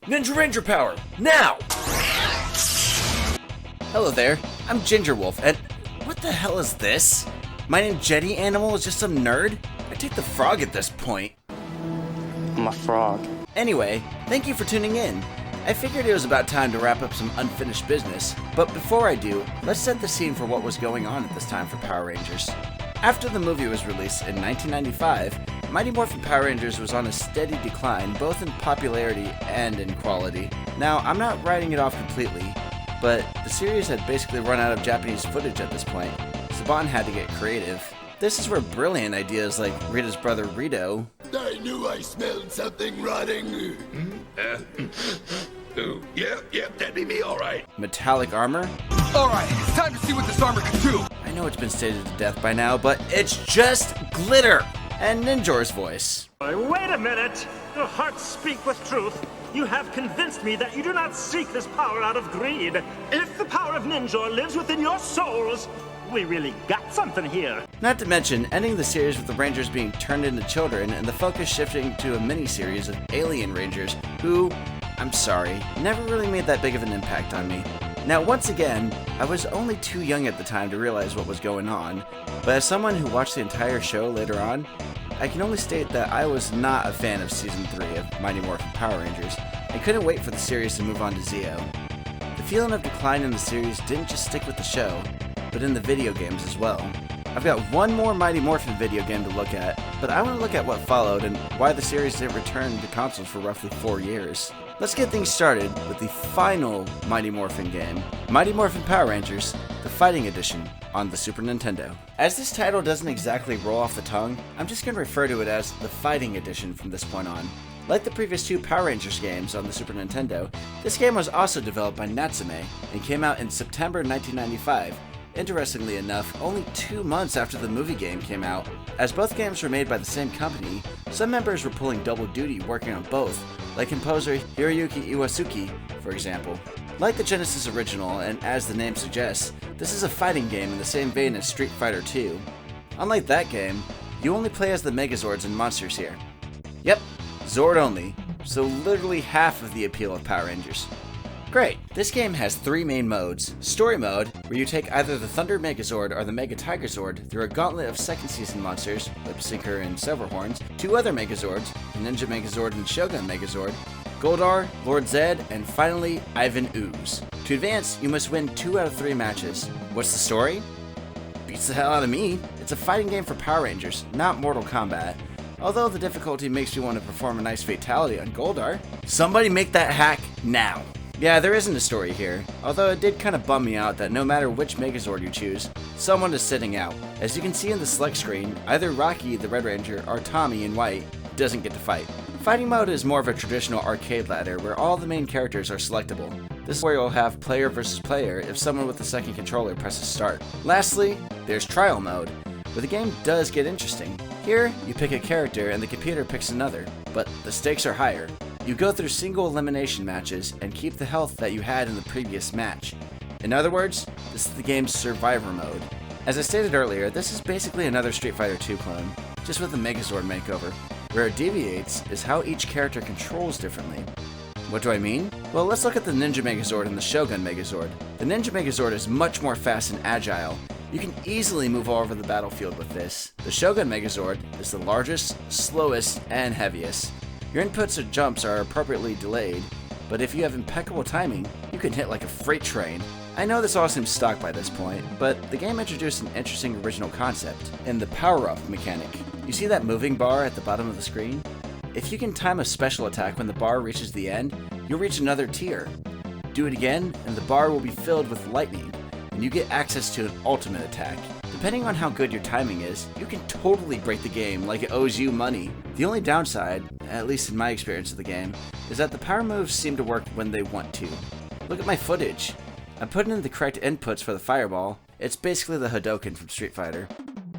Ninja Ranger power, now! Hello there, I'm Ginger Wolf, and what the hell is this? My name Jetty Animal is just some nerd? I take the frog at this point. I'm a frog. Anyway, thank you for tuning in. I figured it was about time to wrap up some unfinished business, but before I do, let's set the scene for what was going on at this time for Power Rangers. After the movie was released in 1995, Mighty Morphin Power Rangers was on a steady decline both in popularity and in quality. Now, I'm not writing it off completely, but the series had basically run out of Japanese footage at this point. Saban had to get creative. This is where brilliant ideas like Rita's brother Rito. I knew I smelled something rotting. Yep, that'd be me, all right. Metallic armor. All right, it's time to see what this armor can do. I know it's been stated to death by now, but it's just glitter. And Ninjor's voice. Wait a minute! Your hearts speak with truth. You have convinced me that you do not seek this power out of greed. If the power of Ninjor lives within your souls, we really got something here. Not to mention, ending the series with the Rangers being turned into children and the focus shifting to a mini-series of alien Rangers who, I'm sorry, never really made that big of an impact on me. Now, once again, I was only too young at the time to realize what was going on, but as someone who watched the entire show later on, I can only state that I was not a fan of Season 3 of Mighty Morphin Power Rangers, and couldn't wait for the series to move on to Zeo. The feeling of decline in the series didn't just stick with the show, but in the video games as well. I've got one more Mighty Morphin video game to look at, but I want to look at what followed and why the series didn't return to consoles for roughly 4 years. Let's get things started with the final Mighty Morphin game, Mighty Morphin Power Rangers, the Fighting Edition on the Super Nintendo. As this title doesn't exactly roll off the tongue, I'm just going to refer to it as the Fighting Edition from this point on. Like the previous two Power Rangers games on the Super Nintendo, this game was also developed by Natsume and came out in September 1995. Interestingly enough, only 2 months after the movie game came out. As both games were made by the same company, some members were pulling double duty working on both, like composer Hiroyuki Iwasuki, for example. Like the Genesis original, and as the name suggests, this is a fighting game in the same vein as Street Fighter II. Unlike that game, you only play as the Megazords and monsters here. Yep, Zord only, so literally half of the appeal of Power Rangers. Great! This game has 3 main modes. Story mode, where you take either the Thunder Megazord or the Mega Tiger Zord through a gauntlet of second season monsters, Lip Syncer and Silverhorns, 2 other Megazords, the Ninja Megazord and Shogun Megazord, Goldar, Lord Zed, and finally, Ivan Ooze. To advance, you must win 2 out of 3 matches. What's the story? Beats the hell out of me. It's a fighting game for Power Rangers, not Mortal Kombat. Although the difficulty makes me want to perform a nice fatality on Goldar. Somebody make that hack now. Yeah, there isn't a story here, although it did kind of bum me out that no matter which Megazord you choose, someone is sitting out. As you can see in the select screen, either Rocky the Red Ranger or Tommy in white doesn't get to fight. Fighting mode is more of a traditional arcade ladder where all the main characters are selectable. This is where you'll have player versus player if someone with the second controller presses start. Lastly, there's trial mode, where the game does get interesting. Here, you pick a character and the computer picks another, but the stakes are higher. You go through single elimination matches and keep the health that you had in the previous match. In other words, this is the game's survivor mode. As I stated earlier, this is basically another Street Fighter II clone, just with a Megazord makeover. Where it deviates is how each character controls differently. What do I mean? Well, let's look at the Ninja Megazord and the Shogun Megazord. The Ninja Megazord is much more fast and agile. You can easily move all over the battlefield with this. The Shogun Megazord is the largest, slowest, and heaviest. Your inputs or jumps are appropriately delayed, but if you have impeccable timing, you can hit like a freight train. I know this all seems stock by this point, but the game introduced an interesting original concept in the power-up mechanic. You see that moving bar at the bottom of the screen? If you can time a special attack when the bar reaches the end, you'll reach another tier. Do it again, and the bar will be filled with lightning, and you get access to an ultimate attack. Depending on how good your timing is, you can totally break the game like it owes you money. The only downside, at least in my experience of the game, is that the power moves seem to work when they want to. Look at my footage. I'm putting in the correct inputs for the fireball. It's basically the Hadoken from Street Fighter.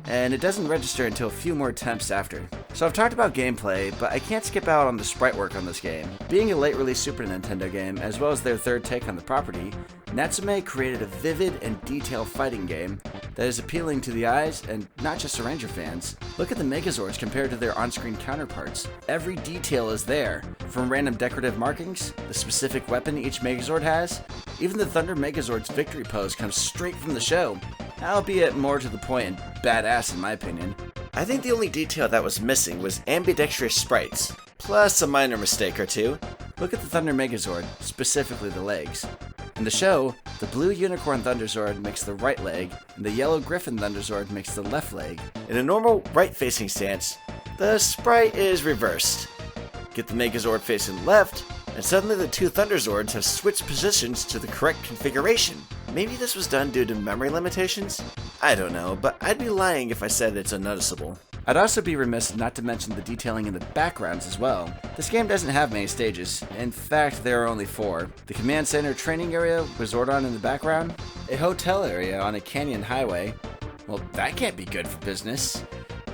And it doesn't register until a few more attempts after. So I've talked about gameplay, but I can't skip out on the sprite work on this game. Being a late release Super Nintendo game, as well as their third take on the property, Natsume created a vivid and detailed fighting game that is appealing to the eyes and not just to Ranger fans. Look at the Megazords compared to their on-screen counterparts. Every detail is there, from random decorative markings, the specific weapon each Megazord has. Even the Thunder Megazord's victory pose comes straight from the show, albeit more to the point and badass in my opinion. I think the only detail that was missing was ambidextrous sprites, plus a minor mistake or two. Look at the Thunder Megazord, specifically the legs. In the show, the blue Unicorn Thunderzord makes the right leg, and the yellow Griffin Thunderzord makes the left leg. In a normal right-facing stance, the sprite is reversed. Get the Megazord facing left, and suddenly the two Thunderzords have switched positions to the correct configuration. Maybe this was done due to memory limitations? I don't know, but I'd be lying if I said it's unnoticeable. I'd also be remiss not to mention the detailing in the backgrounds as well. This game doesn't have many stages. In fact, there are only 4. The command center training area with Zordon in the background, a hotel area on a canyon highway, well, that can't be good for business,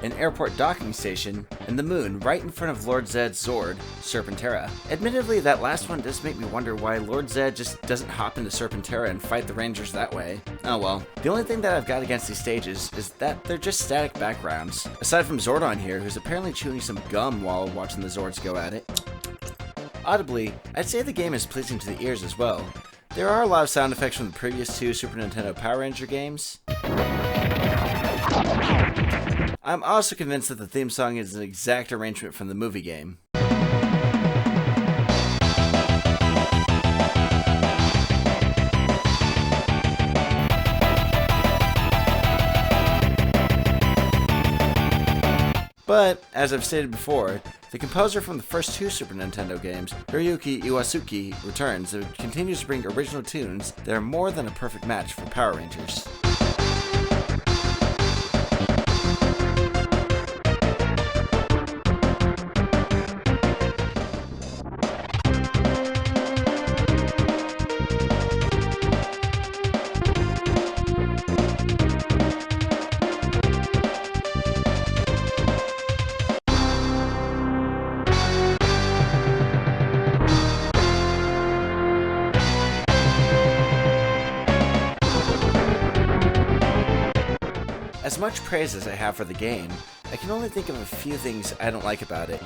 an airport docking station, and the moon right in front of Lord Zed's Zord, Serpentera. Admittedly, that last one does make me wonder why Lord Zed just doesn't hop into Serpentera and fight the Rangers that way. Oh well. The only thing that I've got against these stages is that they're just static backgrounds. Aside from Zordon here, who's apparently chewing some gum while watching the Zords go at it. Audibly, I'd say the game is pleasing to the ears as well. There are a lot of sound effects from the previous 2 Super Nintendo Power Ranger games. I'm also convinced that the theme song is an exact arrangement from the movie game. But, as I've stated before, the composer from the first 2 Super Nintendo games, Hiroyuki Iwasuki, returns and continues to bring original tunes that are more than a perfect match for Power Rangers. As much praise as I have for the game, I can only think of a few things I don't like about it.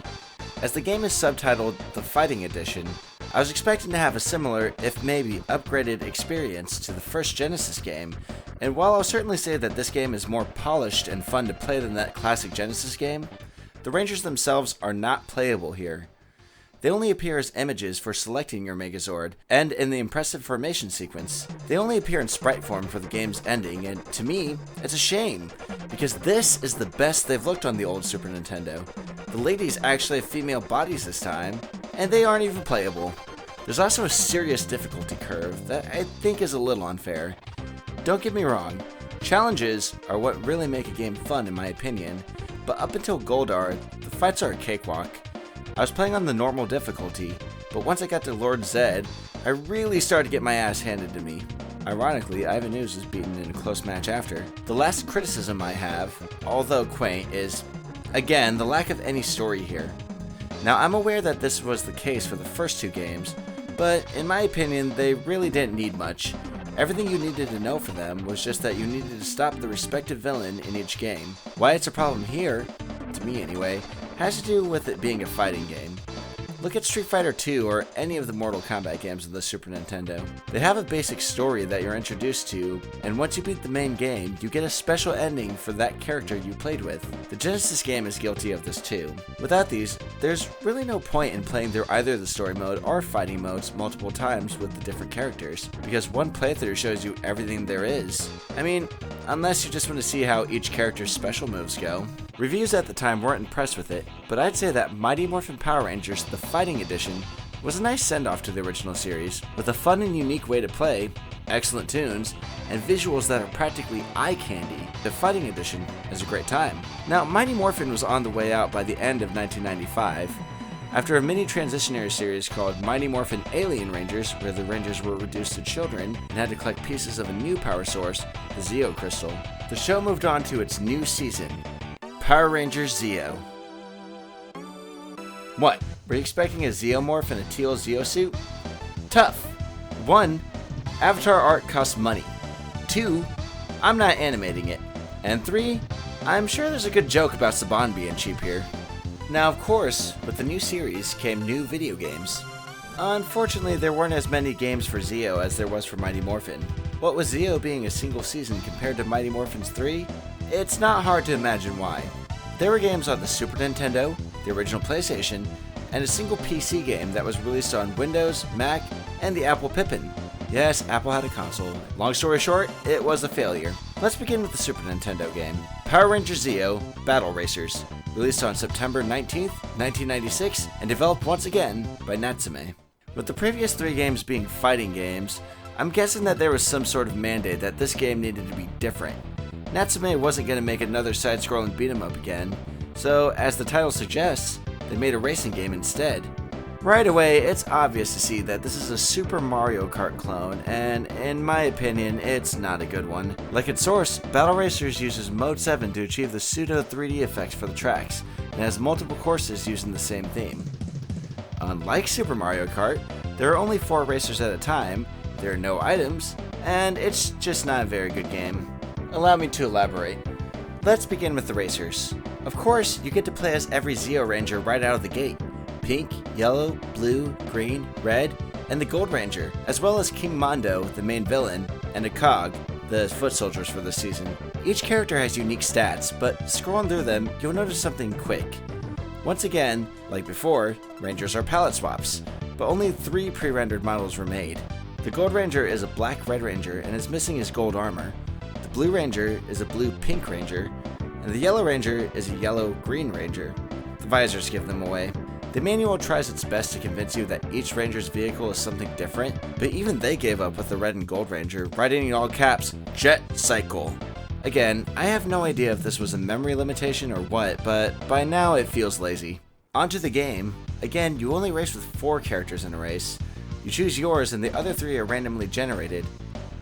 As the game is subtitled The Fighting Edition, I was expecting to have a similar, if maybe upgraded experience to the first Genesis game, and while I'll certainly say that this game is more polished and fun to play than that classic Genesis game, the Rangers themselves are not playable here. They only appear as images for selecting your Megazord, and in the impressive formation sequence, they only appear in sprite form for the game's ending, and to me, it's a shame, because this is the best they've looked on the old Super Nintendo. The ladies actually have female bodies this time, and they aren't even playable. There's also a serious difficulty curve that I think is a little unfair. Don't get me wrong, challenges are what really make a game fun in my opinion, but up until Goldar, the fights are a cakewalk. I was playing on the normal difficulty, but once I got to Lord Zed, I really started to get my ass handed to me. Ironically, Ivan Ooze was beaten in a close match after. The last criticism I have, although quaint, is, again, the lack of any story here. Now, I'm aware that this was the case for the first 2 games, but in my opinion, they really didn't need much. Everything you needed to know for them was just that you needed to stop the respective villain in each game. Why it's a problem here, to me anyway, has to do with it being a fighting game. Look at Street Fighter II or any of the Mortal Kombat games of the Super Nintendo. They have a basic story that you're introduced to, and once you beat the main game, you get a special ending for that character you played with. The Genesis game is guilty of this too. Without these, there's really no point in playing through either the story mode or fighting modes multiple times with the different characters, because one playthrough shows you everything there is. I mean, unless you just want to see how each character's special moves go. Reviews at the time weren't impressed with it, but I'd say that Mighty Morphin Power Rangers The Fighting Edition was a nice send-off to the original series, with a fun and unique way to play, excellent tunes, and visuals that are practically eye candy. The Fighting Edition is a great time. Now, Mighty Morphin was on the way out by the end of 1995, after a mini transitionary series called Mighty Morphin Alien Rangers, where the Rangers were reduced to children and had to collect pieces of a new power source, the Zeo Crystal. The show moved on to its new season, Power Rangers Zeo. What? Were you expecting a Zeomorph in a teal Zeo suit? Tough. 1. Avatar art costs money. 2. I'm not animating it. And 3, I'm sure there's a good joke about Saban being cheap here. Now, of course, with the new series came new video games. Unfortunately, there weren't as many games for Zeo as there was for Mighty Morphin. What with Zeo being a single season compared to Mighty Morphin's 3, it's not hard to imagine why. There were games on the Super Nintendo, the original PlayStation, and a single PC game that was released on Windows, Mac, and the Apple Pippin. Yes, Apple had a console. Long story short, it was a failure. Let's begin with the Super Nintendo game. Power Rangers Zeo Battle Racers, released on September 19th, 1996, and developed once again by Natsume. With the previous 3 games being fighting games, I'm guessing that there was some sort of mandate that this game needed to be different. Natsume wasn't going to make another side-scrolling beat-em-up again, so as the title suggests, they made a racing game instead. Right away, it's obvious to see that this is a Super Mario Kart clone, and in my opinion, it's not a good one. Like its source, Battle Racers uses Mode 7 to achieve the pseudo 3D effects for the tracks, and has multiple courses using the same theme. Unlike Super Mario Kart, there are only 4 racers at a time, there are no items, and it's just not a very good game. Allow me to elaborate. Let's begin with the racers. Of course, you get to play as every Zeo Ranger right out of the gate. Pink, yellow, blue, green, red, and the Gold Ranger, as well as King Mondo, the main villain, and a Cog, the foot soldiers for this season. Each character has unique stats, but scrolling through them, you'll notice something quick. Once again, like before, Rangers are palette swaps, but only 3 pre-rendered models were made. The Gold Ranger is a black-red Ranger and is missing his gold armor. The Blue Ranger is a blue-pink Ranger, and the Yellow Ranger is a yellow-green Ranger. The visors give them away. The manual tries its best to convince you that each Ranger's vehicle is something different, but even they gave up with the Red and Gold Ranger, writing in all caps, Jet Cycle. Again, I have no idea if this was a memory limitation or what, but by now it feels lazy. Onto the game. Again, you only race with 4 characters in a race. You choose yours and the other 3 are randomly generated.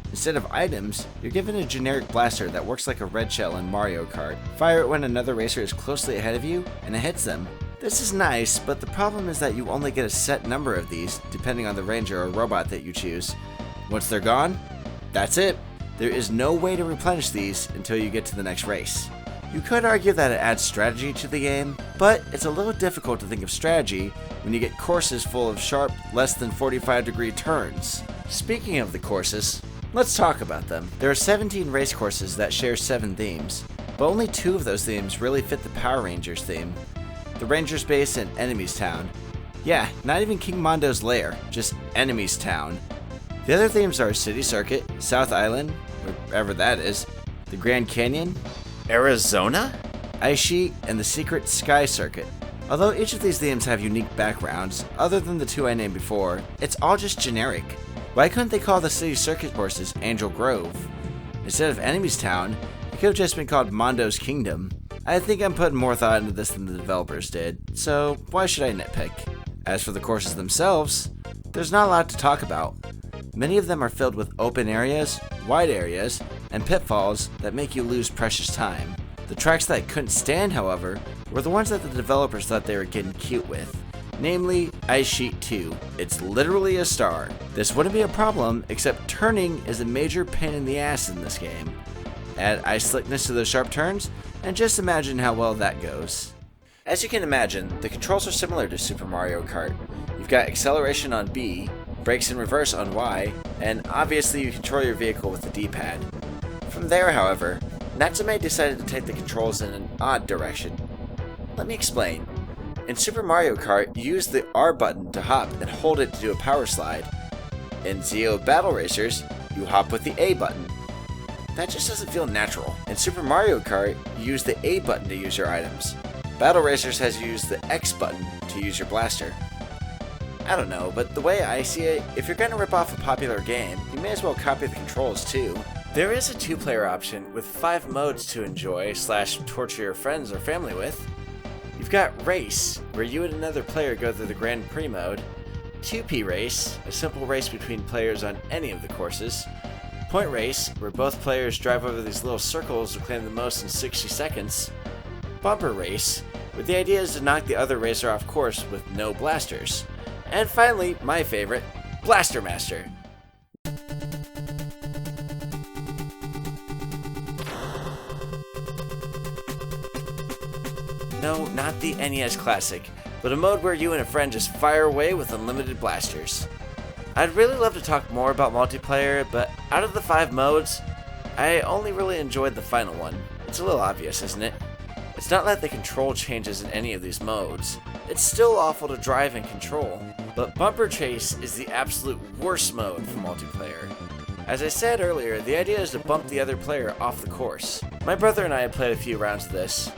Instead of items, you're given a generic blaster that works like a red shell in Mario Kart. Fire it when another racer is closely ahead of you, and it hits them. This is nice, but the problem is that you only get a set number of these, depending on the ranger or robot that you choose. Once they're gone, that's it. There is no way to replenish these until you get to the next race. You could argue that it adds strategy to the game, but it's a little difficult to think of strategy when you get courses full of sharp, less than 45-degree turns. Speaking of the courses, let's talk about them. There are 17 race courses that share 7 themes, but only 2 of those themes really fit the Power Rangers theme. The Rangers Base and Enemies Town. Yeah, not even King Mondo's lair, just Enemies Town. The other themes are City Circuit, South Island, wherever that is, the Grand Canyon, Arizona, Ice Sheet, and the Secret Sky Circuit. Although each of these themes have unique backgrounds, other than the 2 I named before, it's all just generic. Why couldn't they call the City Circuit courses Angel Grove? Instead of Enemies Town, it could have just been called Mondo's Kingdom. I think I'm putting more thought into this than the developers did, so why should I nitpick? As for the courses themselves, there's not a lot to talk about. Many of them are filled with open areas, wide areas, and pitfalls that make you lose precious time. The tracks that I couldn't stand, however, were the ones that the developers thought they were getting cute with. Namely, Ice Sheet 2. It's literally a star. This wouldn't be a problem, except turning is a major pain in the ass in this game. Add ice slickness to those sharp turns, and just imagine how well that goes. As you can imagine, the controls are similar to Super Mario Kart. You've got acceleration on B, brakes in reverse on Y, and obviously you control your vehicle with the D-pad. From there, however, Natsume decided to take the controls in an odd direction. Let me explain. In Super Mario Kart, you use the R button to hop and hold it to do a power slide. In Zeo Battle Racers, you hop with the A button. That just doesn't feel natural. In Super Mario Kart, you use the A button to use your items. Battle Racers has you use the X button to use your blaster. I don't know, but the way I see it, if you're gonna rip off a popular game, you may as well copy the controls too. There is a 2-player option with 5 modes to enjoy / torture your friends or family with. You've got Race, where you and another player go through the Grand Prix mode. 2P Race, a simple race between players on any of the courses. Point Race, where both players drive over these little circles to claim the most in 60 seconds. Bumper Race, where the idea is to knock the other racer off course with no blasters. And finally, my favorite, Blaster Master. No, not the NES Classic, but a mode where you and a friend just fire away with unlimited blasters. I'd really love to talk more about multiplayer, but out of the 5 modes, I only really enjoyed the final one. It's a little obvious, isn't it? It's not that the control changes in any of these modes. It's still awful to drive and control, but Bumper Chase is the absolute worst mode for multiplayer. As I said earlier, the idea is to bump the other player off the course. My brother and I have played a few rounds of this.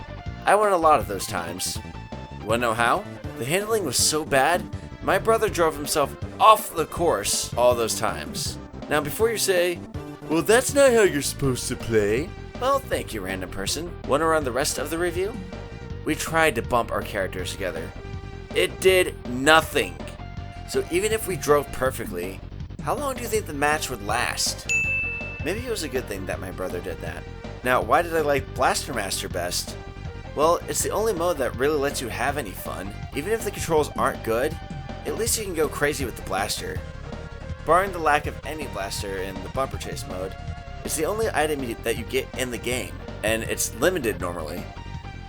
I won a lot of those times. You wanna know how? The handling was so bad, my brother drove himself off the course all those times. Now before you say, well that's not how you're supposed to play. Well, thank you, random person. Wanna run the rest of the review? We tried to bump our characters together. It did nothing. So even if we drove perfectly, how long do you think the match would last? Maybe it was a good thing that my brother did that. Now, why did I like Blaster Master best? Well, it's the only mode that really lets you have any fun. Even if the controls aren't good, at least you can go crazy with the blaster. Barring the lack of any blaster in the Bumper Chase mode, it's the only item that you get in the game, and it's limited normally.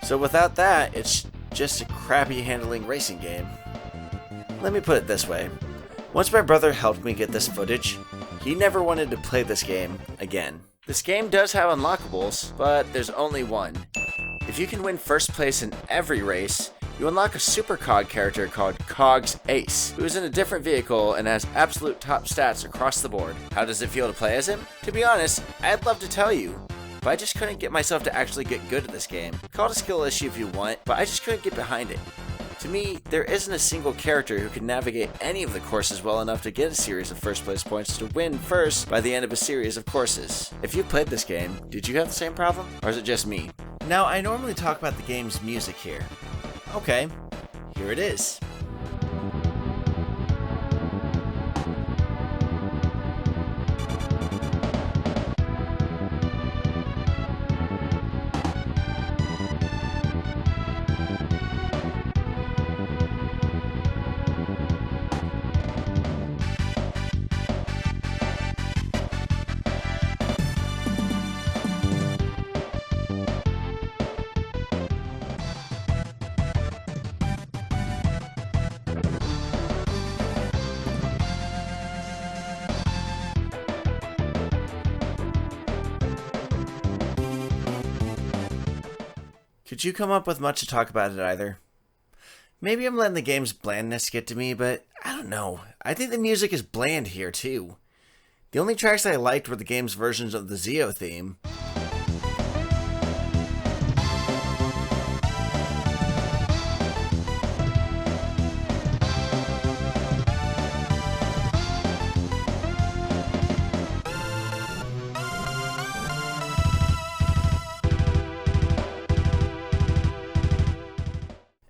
So without that, it's just a crappy handling racing game. Let me put it this way. Once my brother helped me get this footage, he never wanted to play this game again. This game does have unlockables, but there's only one. If you can win first place in every race, you unlock a Super Cog character called Cog's Ace, who is in a different vehicle and has absolute top stats across the board. How does it feel to play as him? To be honest, I'd love to tell you, but I just couldn't get myself to actually get good at this game. Call it a skill issue if you want, but I just couldn't get behind it. To me, there isn't a single character who can navigate any of the courses well enough to get a series of first place points to win first by the end of a series of courses. If you played this game, did you have the same problem? Or is it just me? Now, I normally talk about the game's music here. Okay, here it is. Could you come up with much to talk about it either? Maybe I'm letting the game's blandness get to me, but I don't know. I think the music is bland here too. The only tracks I liked were the game's versions of the Zeo theme.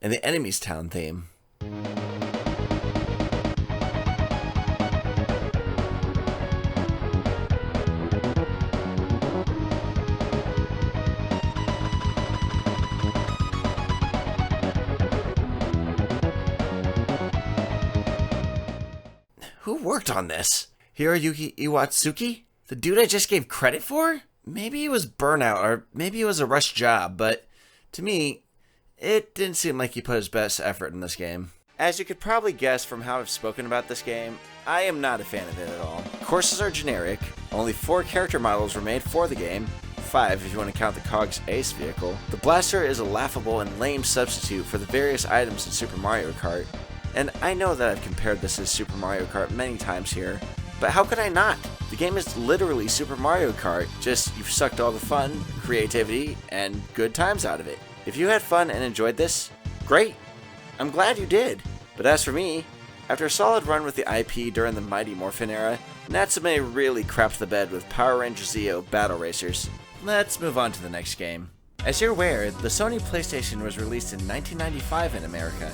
And the Enemy's Town theme. Who worked on this? Hiroyuki Iwatsuki? The dude I just gave credit for? Maybe it was burnout, or maybe it was a rushed job, but to me, it didn't seem like he put his best effort in this game. As you could probably guess from how I've spoken about this game, I am not a fan of it at all. Courses are generic, only 4 character models were made for the game, 5 if you want to count the Cog's Ace vehicle. The blaster is a laughable and lame substitute for the various items in Super Mario Kart, and I know that I've compared this to Super Mario Kart many times here, but how could I not? The game is literally Super Mario Kart, just you've sucked all the fun, creativity, and good times out of it. If you had fun and enjoyed this, great. I'm glad you did. But as for me, after a solid run with the IP during the Mighty Morphin era, Natsume really crapped the bed with Power Rangers Zeo Battle Racers. Let's move on to the next game. As you're aware, the Sony PlayStation was released in 1995 in America.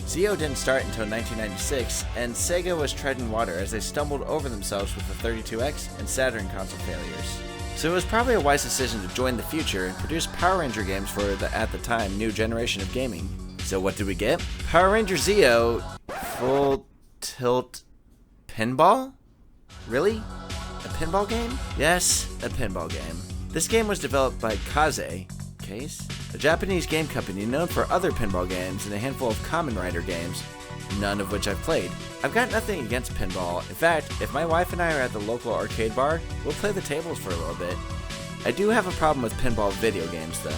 Zeo didn't start until 1996, and Sega was treading water as they stumbled over themselves with the 32X and Saturn console failures. So it was probably a wise decision to join the future and produce Power Ranger games for the, at the time, new generation of gaming. So what did we get? Power Ranger Zeo Full Tilt Pinball? Really? A pinball game? Yes, a pinball game. This game was developed by Case a Japanese game company known for other pinball games and a handful of Kamen Rider games, none of which I've played. I've got nothing against pinball. In fact, if my wife and I are at the local arcade bar, we'll play the tables for a little bit. I do have a problem with pinball video games though.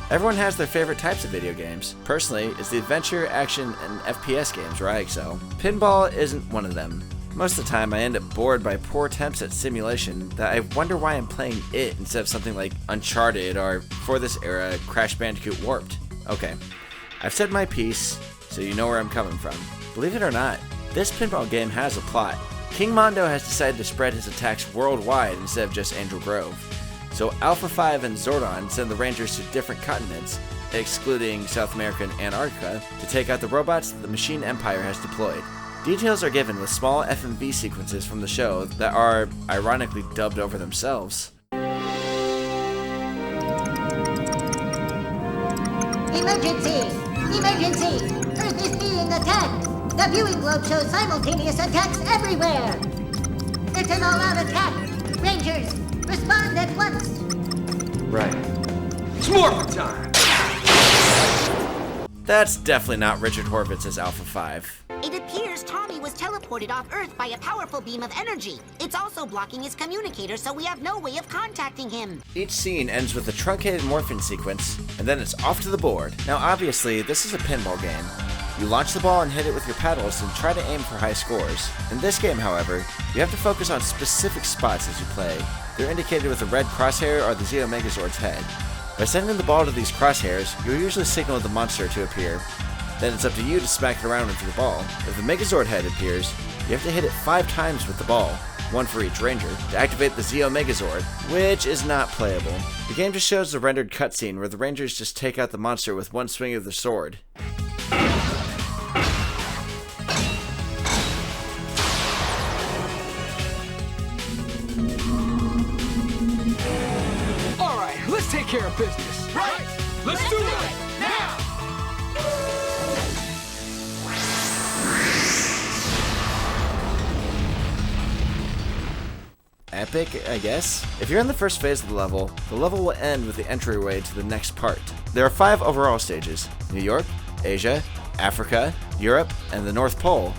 Everyone has their favorite types of video games. Personally, it's the adventure, action, and FPS games where I excel. Pinball isn't one of them. Most of the time I end up bored by poor attempts at simulation that I wonder why I'm playing it instead of something like Uncharted or, for this era, Crash Bandicoot Warped. Okay, I've said my piece, so you know where I'm coming from. Believe it or not, this pinball game has a plot. King Mondo has decided to spread his attacks worldwide instead of just Angel Grove. So Alpha 5 and Zordon send the Rangers to different continents, excluding South America and Antarctica, to take out the robots that the Machine Empire has deployed. Details are given with small FMV sequences from the show that are, ironically, dubbed over themselves. Emergency! Emergency! Earth is being attacked! The viewing globe shows simultaneous attacks everywhere! It's an all-out attack! Rangers, respond at once! Right. It's Morphin time! That's definitely not Richard Horvitz's Alpha 5. It appears Tommy was teleported off Earth by a powerful beam of energy. It's also blocking his communicator, so we have no way of contacting him. Each scene ends with a truncated morphin sequence, and then it's off to the board. Now obviously, this is a pinball game. You launch the ball and hit it with your paddles and try to aim for high scores. In this game, however, you have to focus on specific spots as you play. They're indicated with a red crosshair or the Zeo Megazord's head. By sending the ball to these crosshairs, you'll usually signal the monster to appear. Then it's up to you to smack it around with the ball. If the Megazord head appears, you have to hit it 5 times with the ball, one for each ranger, to activate the Zeo Megazord, which is not playable. The game just shows the rendered cutscene where the rangers just take out the monster with one swing of their sword. Alright, let's take care of business. Right! Let's do it! Now! Epic, I guess? If you're in the first phase of the level will end with the entryway to the next part. There are 5 overall stages: New York, Asia, Africa, Europe, and the North Pole,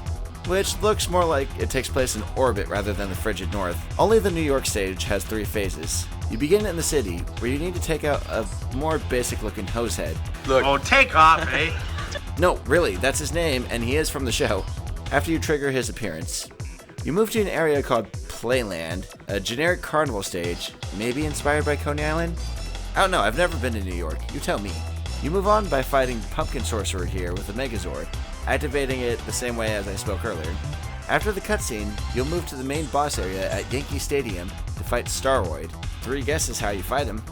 which looks more like it takes place in orbit rather than the frigid north. Only the New York stage has 3 phases. You begin in the city, where you need to take out a more basic looking hose head. Look. Oh, take off, eh? No, really, that's his name, and he is from the show. After you trigger his appearance, you move to an area called Playland, a generic carnival stage, maybe inspired by Coney Island? I don't know, I've never been to New York, you tell me. You move on by fighting Pumpkin Sorcerer here with the Megazord, activating it the same way as I spoke earlier. After the cutscene, you'll move to the main boss area at Yankee Stadium to fight Staroid. 3 guesses how you fight him.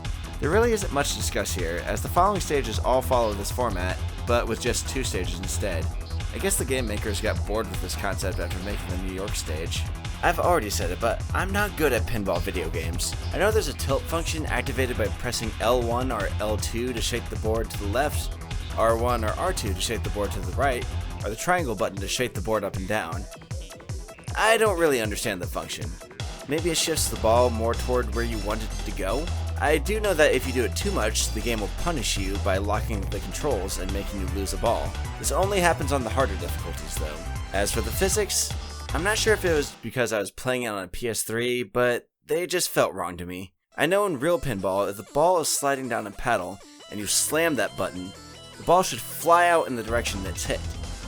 There really isn't much to discuss here, as the following stages all follow this format, but with just 2 stages instead. I guess the game makers got bored with this concept after making the New York stage. I've already said it, but I'm not good at pinball video games. I know there's a tilt function activated by pressing L1 or L2 to shake the board to the left, R1 or R2 to shake the board to the right, or the triangle button to shake the board up and down. I don't really understand the function. Maybe it shifts the ball more toward where you want it to go? I do know that if you do it too much, the game will punish you by locking the controls and making you lose a ball. This only happens on the harder difficulties though. As for the physics, I'm not sure if it was because I was playing it on a PS3, but they just felt wrong to me. I know in real pinball, if the ball is sliding down a paddle and you slam that button, the ball should fly out in the direction that's hit.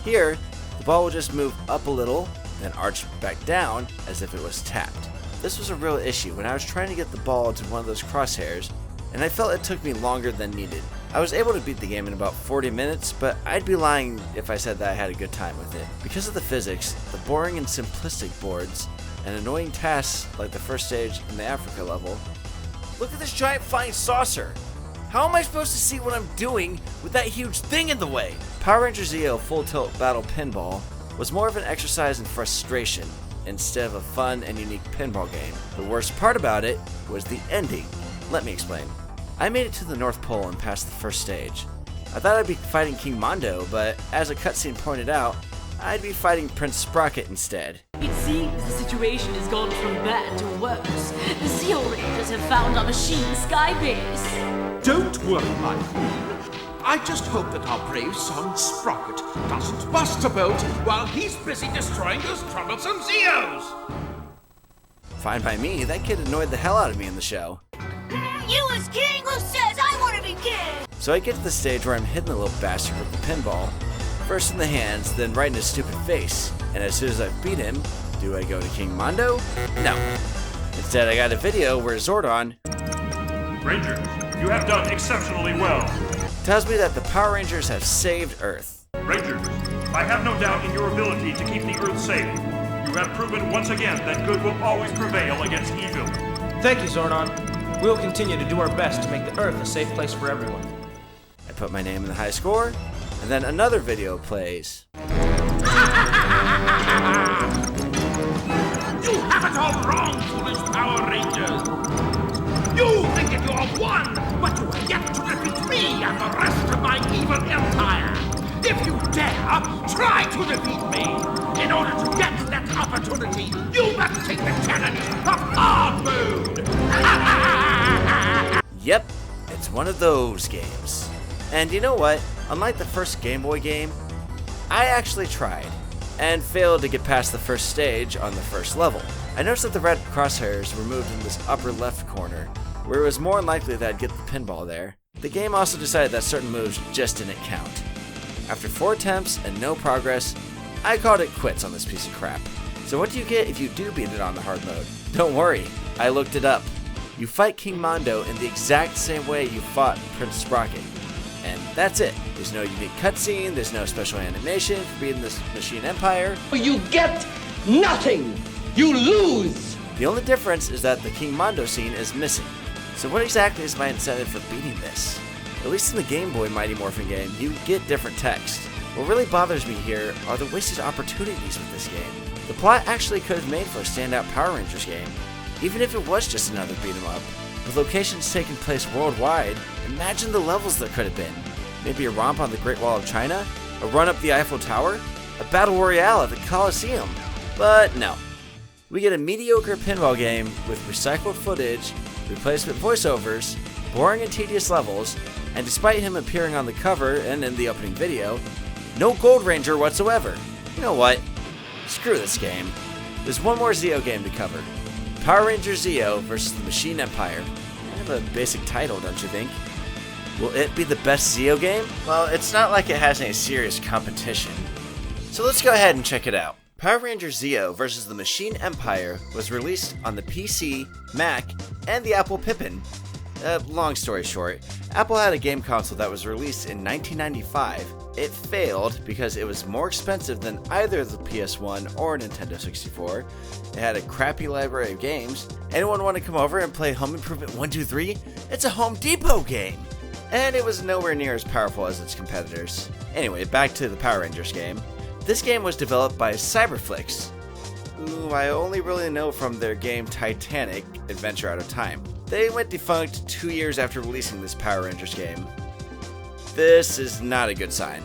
Here, the ball will just move up a little, then arch back down as if it was tapped. This was a real issue when I was trying to get the ball to one of those crosshairs, and I felt it took me longer than needed. I was able to beat the game in about 40 minutes, but I'd be lying if I said that I had a good time with it. Because of the physics, the boring and simplistic boards, and annoying tasks like the first stage in the Africa level. Look at this giant flying saucer! How am I supposed to see what I'm doing with that huge thing in the way? Power Rangers Zeo Full Tilt Battle Pinball was more of an exercise in frustration instead of a fun and unique pinball game. The worst part about it was the ending. Let me explain. I made it to the North Pole and passed the first stage. I thought I'd be fighting King Mondo, but as a cutscene pointed out, I'd be fighting Prince Sprocket instead. It seems the situation has gone from bad to worse. The Zeo Rangers have found our machine sky base. Don't worry, my queen. I just hope that our brave son Sprocket doesn't bust a boat while he's busy destroying those troublesome Zeos! Fine by me, that kid annoyed the hell out of me in the show. You was king? Who says I want to be king? So I get to the stage where I'm hitting the little bastard with the pinball. First in the hands, then right in his stupid face. And as soon as I beat him, do I go to King Mondo? No. Instead, I got a video where Zordon Rangers, you have done exceptionally well. tells me that the Power Rangers have saved Earth. Rangers, I have no doubt in your ability to keep the Earth safe. You have proven once again that good will always prevail against evil. Thank you, Zordon. We'll continue to do our best to make the Earth a safe place for everyone. I put my name in the high score, and then another video plays. You have it all wrong, foolish Power Rangers! You think that you are one, but you are yet to defeat me and the rest of my evil empire! If you dare, try to defeat me! In order to get that opportunity, you must take the challenge of hard mode! Yep, it's one of those games. And you know what? Unlike the first Game Boy game, I actually tried, and failed to get past the first stage on the first level. I noticed that the red crosshairs were moved in this upper left corner, where it was more likely that I'd get the pinball there. The game also decided that certain moves just didn't count. After 4 attempts and no progress, I called it quits on this piece of crap. So what do you get if you do beat it on the hard mode? Don't worry, I looked it up. You fight King Mondo in the exact same way you fought Prince Sprocket. And that's it. There's no unique cutscene, there's no special animation for beating this Machine Empire. You get nothing! You lose! The only difference is that the King Mondo scene is missing. So what exactly is my incentive for beating this? At least in the Game Boy Mighty Morphin game, you get different text. What really bothers me here are the wasted opportunities with this game. The plot actually could have made for a standout Power Rangers game, even if it was just another beat 'em up. With locations taking place worldwide, imagine the levels there could have been. Maybe a romp on the Great Wall of China, a run up the Eiffel Tower, a battle royale at the Coliseum. But no. We get a mediocre pinball game with recycled footage, replacement voiceovers, boring and tedious levels, and despite him appearing on the cover and in the opening video, no Gold Ranger whatsoever. You know what? Screw this game. There's one more Zeo game to cover. Power Rangers Zeo versus the Machine Empire. Kind of a basic title, don't you think? Will it be the best Zeo game? Well, it's not like it has any serious competition. So let's go ahead and check it out. Power Rangers Zeo versus the Machine Empire was released on the PC, Mac, and the Apple Pippin. Long story short, Apple had a game console that was released in 1995. It failed because it was more expensive than either the PS1 or Nintendo 64. It had a crappy library of games. Anyone want to come over and play Home Improvement 1, 2, 3? It's a Home Depot game! And it was nowhere near as powerful as its competitors. Anyway, back to the Power Rangers game. This game was developed by Cyberflix, who I only really know from their game Titanic: Adventure Out of Time. They went defunct 2 years after releasing this Power Rangers game. This is not a good sign.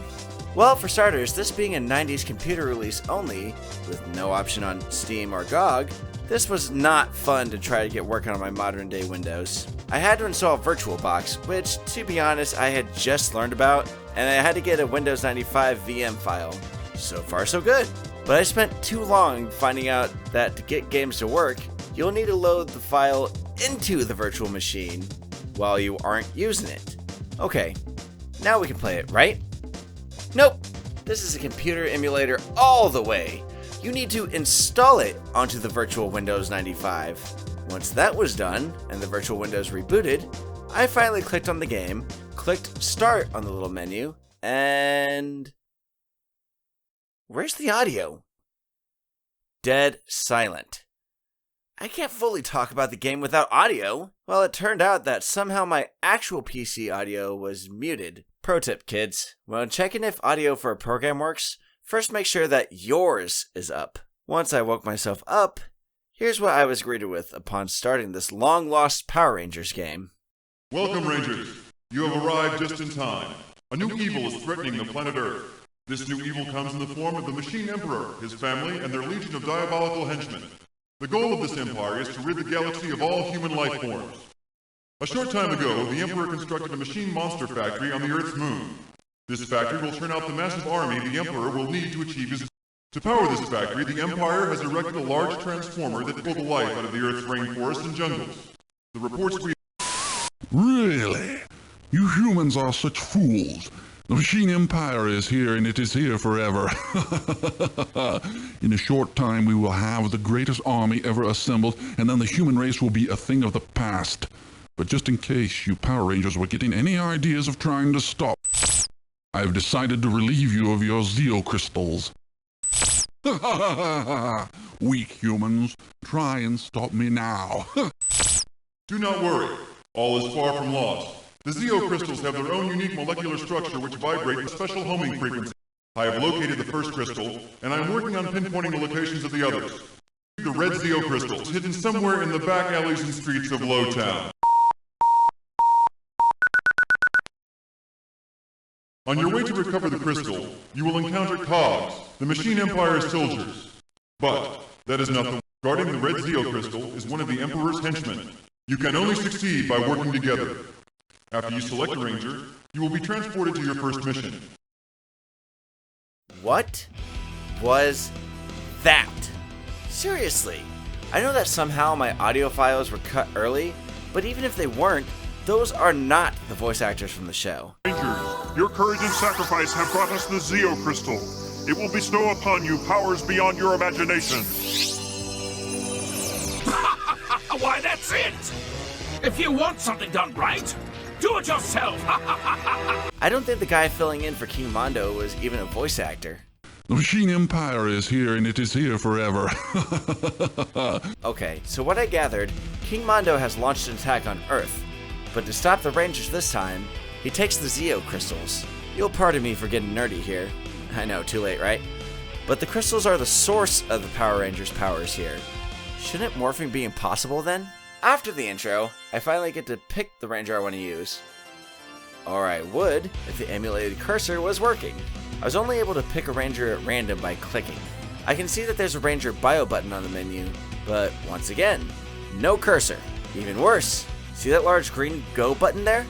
Well, for starters, this being a 90s computer release only, with no option on Steam or GOG, this was not fun to try to get working on my modern day Windows. I had to install VirtualBox, which, to be honest, I had just learned about, and I had to get a Windows 95 VM file. So far, so good. But I spent too long finding out that to get games to work, you'll need to load the file into the virtual machine while you aren't using it. Okay, now we can play it, right? Nope, this is a computer emulator all the way. You need to install it onto the virtual Windows 95. Once that was done, and the virtual Windows rebooted, I finally clicked on the game, clicked Start on the little menu, and... where's the audio? Dead silent. I can't fully talk about the game without audio. Well, it turned out that somehow my actual PC audio was muted. Pro tip, kids. When checking if audio for a program works, first make sure that yours is up. Once I woke myself up, here's what I was greeted with upon starting this long-lost Power Rangers game. Welcome, Rangers. You have arrived just in time. A new evil is threatening the planet Earth. This new evil comes in the form of the Machine Emperor, his family, and their legion of diabolical henchmen. The goal of this empire is to rid the galaxy of all human life forms. A short time ago, the Emperor constructed a machine monster factory on the Earth's moon. This factory will turn out the massive army the Emperor will need to achieve his... To power this factory, the Empire has erected a large transformer that pulled the life out of the Earth's rainforests and jungles. The reports we... Really? You humans are such fools. The Machine Empire is here, and it is here forever. In a short time, we will have the greatest army ever assembled, and then the human race will be a thing of the past. But just in case you Power Rangers were getting any ideas of trying to stop, I've decided to relieve you of your Zeo crystals. Weak humans, try and stop me now. Do not worry. All is far from lost. The Zeo crystals have their own unique molecular structure which vibrate with special homing frequency. I have located the first crystal, and I'm working on pinpointing the locations of the others. The red Zeo crystals, hidden somewhere in the back alleys and streets of Lowtown. On your way to recover the crystal, you will encounter Cogs, the Machine Empire's soldiers. But that is not the... Guarding the red Zeo crystal is one of the Emperor's henchmen. You can only succeed by working together. After you select a ranger, you will be transported to your first mission. What was that? Seriously, I know that somehow my audio files were cut early, but even if they weren't, those are not the voice actors from the show. Rangers, your courage and sacrifice have brought us the Zeo Crystal. It will bestow upon you powers beyond your imagination. Why, that's it! If you want something done right, do it yourself! I don't think the guy filling in for King Mondo was even a voice actor. The Machine Empire is here, and it is here forever. Okay, so what I gathered, King Mondo has launched an attack on Earth, but to stop the Rangers this time, he takes the Zeo crystals. You'll pardon me for getting nerdy here. I know, too late, right? But the crystals are the source of the Power Rangers' powers here. Shouldn't morphing be impossible then? After the intro, I finally get to pick the ranger I want to use. Or I would if the emulated cursor was working. I was only able to pick a ranger at random by clicking. I can see that there's a ranger bio button on the menu, but once again, no cursor. Even worse, see that large green go button there?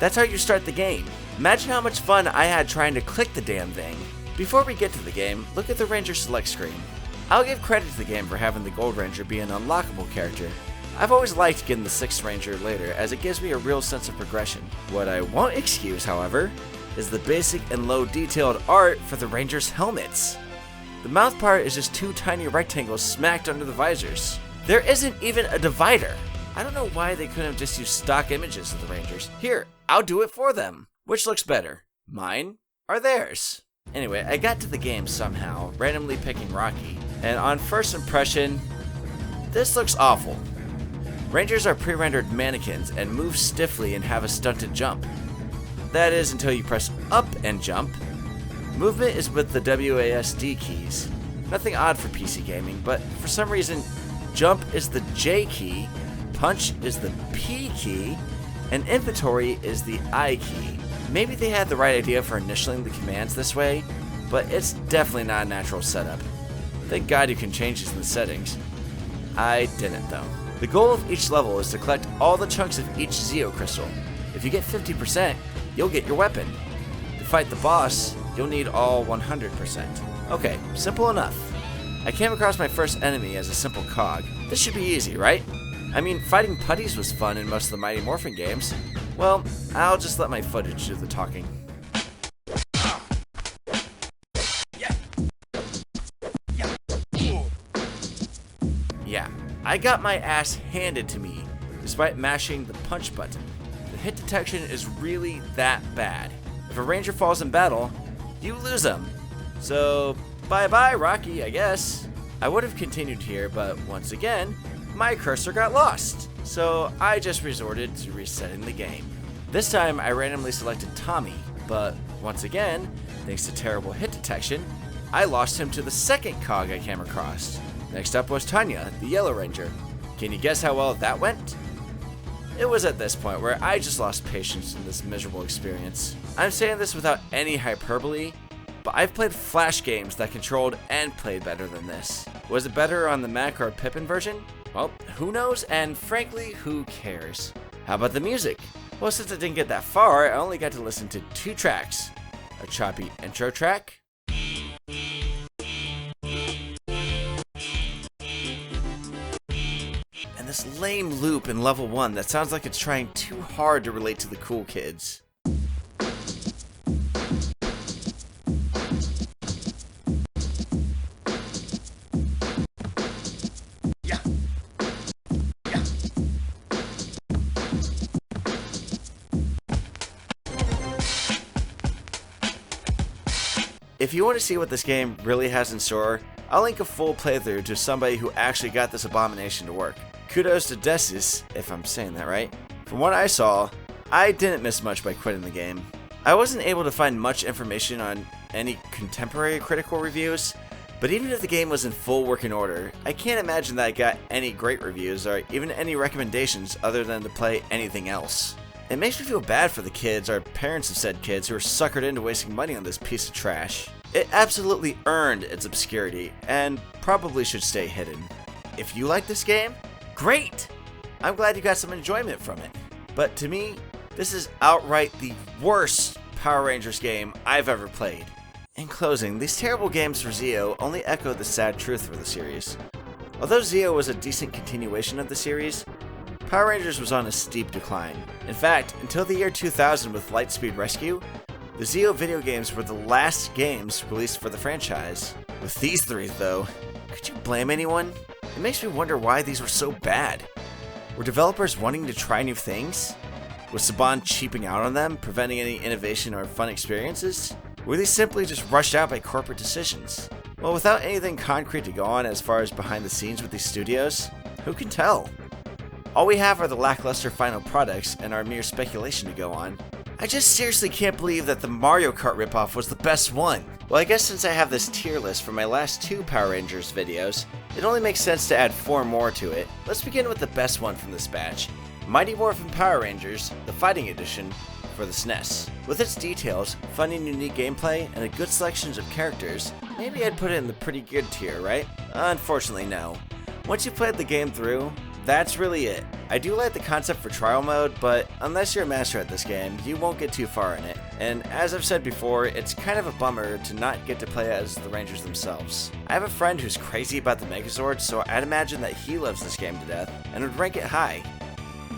That's how you start the game. Imagine how much fun I had trying to click the damn thing. Before we get to the game, look at the ranger select screen. I'll give credit to the game for having the Gold Ranger be an unlockable character. I've always liked getting the 6th Ranger later, as it gives me a real sense of progression. What I won't excuse, however, is the basic and low detailed art for the Rangers' helmets. The mouth part is just 2 tiny rectangles smacked under the visors. There isn't even a divider. I don't know why they couldn't have just used stock images of the Rangers. Here, I'll do it for them. Which looks better, mine or theirs? Anyway, I got to the game somehow, randomly picking Rocky, and on first impression, this looks awful. Rangers are pre-rendered mannequins and move stiffly and have a stunted jump. That is until you press up and jump. Movement is with the WASD keys. Nothing odd for PC gaming, but for some reason, jump is the J key, punch is the P key, and inventory is the I key. Maybe they had the right idea for initialing the commands this way, but it's definitely not a natural setup. Thank God you can change these in the settings. I didn't though. The goal of each level is to collect all the chunks of each Zeo crystal. If you get 50%, you'll get your weapon. To fight the boss, you'll need all 100%. Okay, simple enough. I came across my first enemy as a simple cog. This should be easy, right? I mean, fighting putties was fun in most of the Mighty Morphin games. Well, I'll just let my footage do the talking. Yeah, I got my ass handed to me, despite mashing the punch button. The hit detection is really that bad. If a ranger falls in battle, you lose them. So, bye-bye, Rocky, I guess. I would have continued here, but once again, my cursor got lost. So I just resorted to resetting the game. This time I randomly selected Tommy, but once again, thanks to terrible hit detection, I lost him to the second cog I came across. Next up was Tanya, the Yellow Ranger. Can you guess how well that went? It was at this point where I just lost patience in this miserable experience. I'm saying this without any hyperbole, but I've played Flash games that controlled and played better than this. Was it better on the Mac or Pippin version? Well, who knows, and frankly, who cares? How about the music? Well, since I didn't get that far, I only got to listen to 2 tracks. A choppy intro track, and this lame loop in level 1 that sounds like it's trying too hard to relate to the cool kids. If you want to see what this game really has in store, I'll link a full playthrough to somebody who actually got this abomination to work. Kudos to Desis, if I'm saying that right. From what I saw, I didn't miss much by quitting the game. I wasn't able to find much information on any contemporary critical reviews, but even if the game was in full working order, I can't imagine that I got any great reviews or even any recommendations other than to play anything else. It makes me feel bad for the kids, or parents of said kids, who are suckered into wasting money on this piece of trash. It absolutely earned its obscurity, and probably should stay hidden. If you like this game, great! I'm glad you got some enjoyment from it. But to me, this is outright the worst Power Rangers game I've ever played. In closing, these terrible games for Zeo only echo the sad truth for the series. Although Zeo was a decent continuation of the series, Power Rangers was on a steep decline. In fact, until the year 2000 with Lightspeed Rescue, the Zeo video games were the last games released for the franchise. With these 3 though, could you blame anyone? It makes me wonder why these were so bad. Were developers wanting to try new things? Was Saban cheaping out on them, preventing any innovation or fun experiences? Were they simply just rushed out by corporate decisions? Well, without anything concrete to go on as far as behind the scenes with these studios, who can tell? All we have are the lackluster final products and our mere speculation to go on. I just seriously can't believe that the Mario Kart ripoff was the best one. Well, I guess since I have this tier list for my last 2 Power Rangers videos, it only makes sense to add 4 more to it. Let's begin with the best one from this batch, Mighty Morphin Power Rangers, the Fighting Edition for the SNES. With its details, fun and unique gameplay, and a good selection of characters, maybe I'd put it in the pretty good tier, right? Unfortunately, no. Once you've played the game through, that's really it. I do like the concept for trial mode, but unless you're a master at this game, you won't get too far in it. And as I've said before, it's kind of a bummer to not get to play as the Rangers themselves. I have a friend who's crazy about the Megazord, so I'd imagine that he loves this game to death and would rank it high.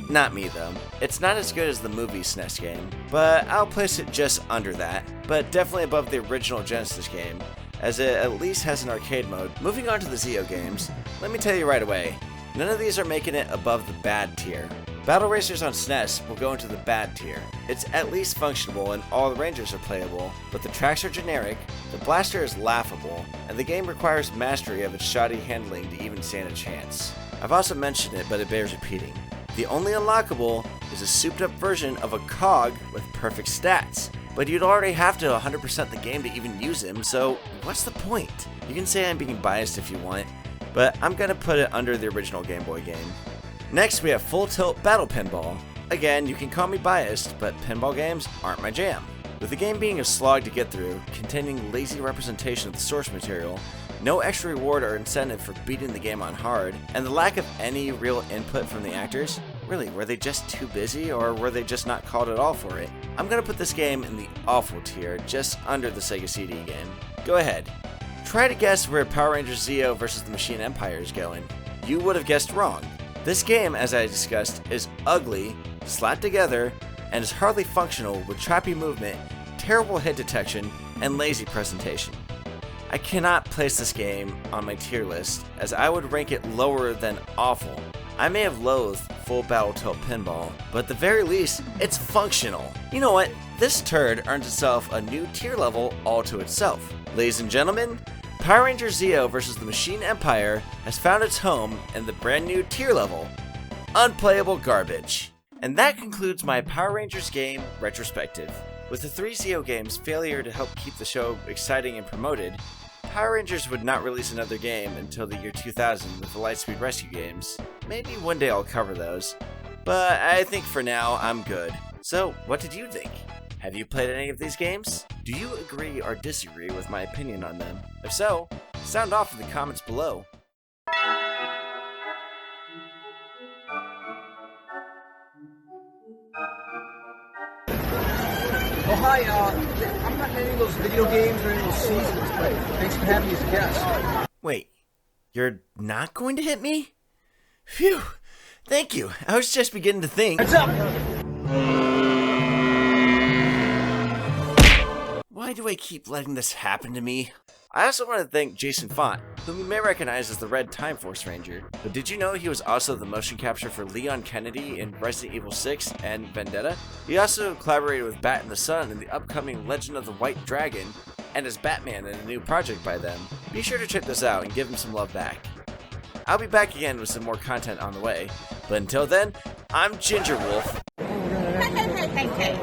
Not me though. It's not as good as the movie SNES game, but I'll place it just under that, but definitely above the original Genesis game, as it at least has an arcade mode. Moving on to the Zeo games, let me tell you right away, none of these are making it above the bad tier. Battle Racers on SNES will go into the bad tier. It's at least functional and all the Rangers are playable, but the tracks are generic, the blaster is laughable, and the game requires mastery of its shoddy handling to even stand a chance. I've also mentioned it, but it bears repeating. The only unlockable is a souped up version of a cog with perfect stats, but you'd already have to 100% the game to even use him, so what's the point? You can say I'm being biased if you want, but I'm gonna put it under the original Game Boy game. Next we have Full Tilt Battle Pinball. Again, you can call me biased, but pinball games aren't my jam. With the game being a slog to get through, containing lazy representation of the source material, no extra reward or incentive for beating the game on hard, and the lack of any real input from the actors, really, were they just too busy or were they just not called at all for it? I'm gonna put this game in the awful tier, just under the Sega CD game. Go ahead. Try to guess where Power Rangers Zeo versus the Machine Empire is going. You would have guessed wrong. This game, as I discussed, is ugly, slapped together, and is hardly functional with choppy movement, terrible hit detection, and lazy presentation. I cannot place this game on my tier list, as I would rank it lower than awful. I may have loathed Full Battle Tilt Pinball, but at the very least, it's functional. You know what? This turd earns itself a new tier level all to itself. Ladies and gentlemen, Power Rangers Zeo vs. the Machine Empire has found its home in the brand new tier level, Unplayable Garbage. And that concludes my Power Rangers game retrospective. With the 3 Zeo games' failure to help keep the show exciting and promoted, Power Rangers would not release another game until the year 2000 with the Lightspeed Rescue games. Maybe one day I'll cover those, but I think for now I'm good. So, what did you think? Have you played any of these games? Do you agree or disagree with my opinion on them? If so, sound off in the comments below. Oh, hi, I'm not in any of those video games or any of those seasons, but thanks for having me as a guest. Wait, you're not going to hit me? Phew, thank you. I was just beginning to think. Heads up! Why do I keep letting this happen to me? I also want to thank Jason Font, whom you may recognize as the Red Time Force Ranger, but did you know he was also the motion capture for Leon Kennedy in Resident Evil 6 and Vendetta? He also collaborated with Bat in the Sun in the upcoming Legend of the White Dragon, and as Batman in a new project by them. Be sure to check this out and give him some love back. I'll be back again with some more content on the way, but until then, I'm Ginger Wolf. Hey.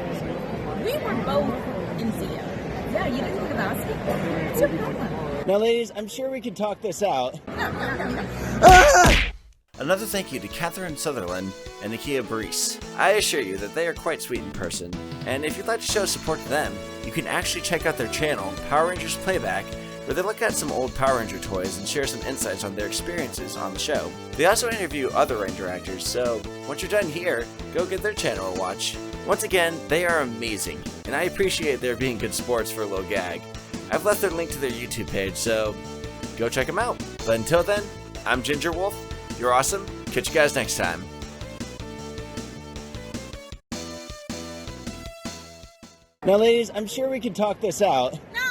We were both in Zeo. Yeah, you didn't look at us. What's your problem? Now, ladies, I'm sure we can talk this out. No. Another thank you to Catherine Sutherland and Nakia Baris. I assure you that they are quite sweet in person, and if you'd like to show support to them, you can actually check out their channel, Power Rangers Playback, where they look at some old Power Ranger toys and share some insights on their experiences on the show. They also interview other Ranger actors, so once you're done here, go give their channel a watch. Once again, they are amazing, and I appreciate their being good sports for a low gag. I've left their link to their YouTube page, so go check them out. But until then, I'm Ginger Wolf. You're awesome. Catch you guys next time. Now, ladies, I'm sure we can talk this out. No.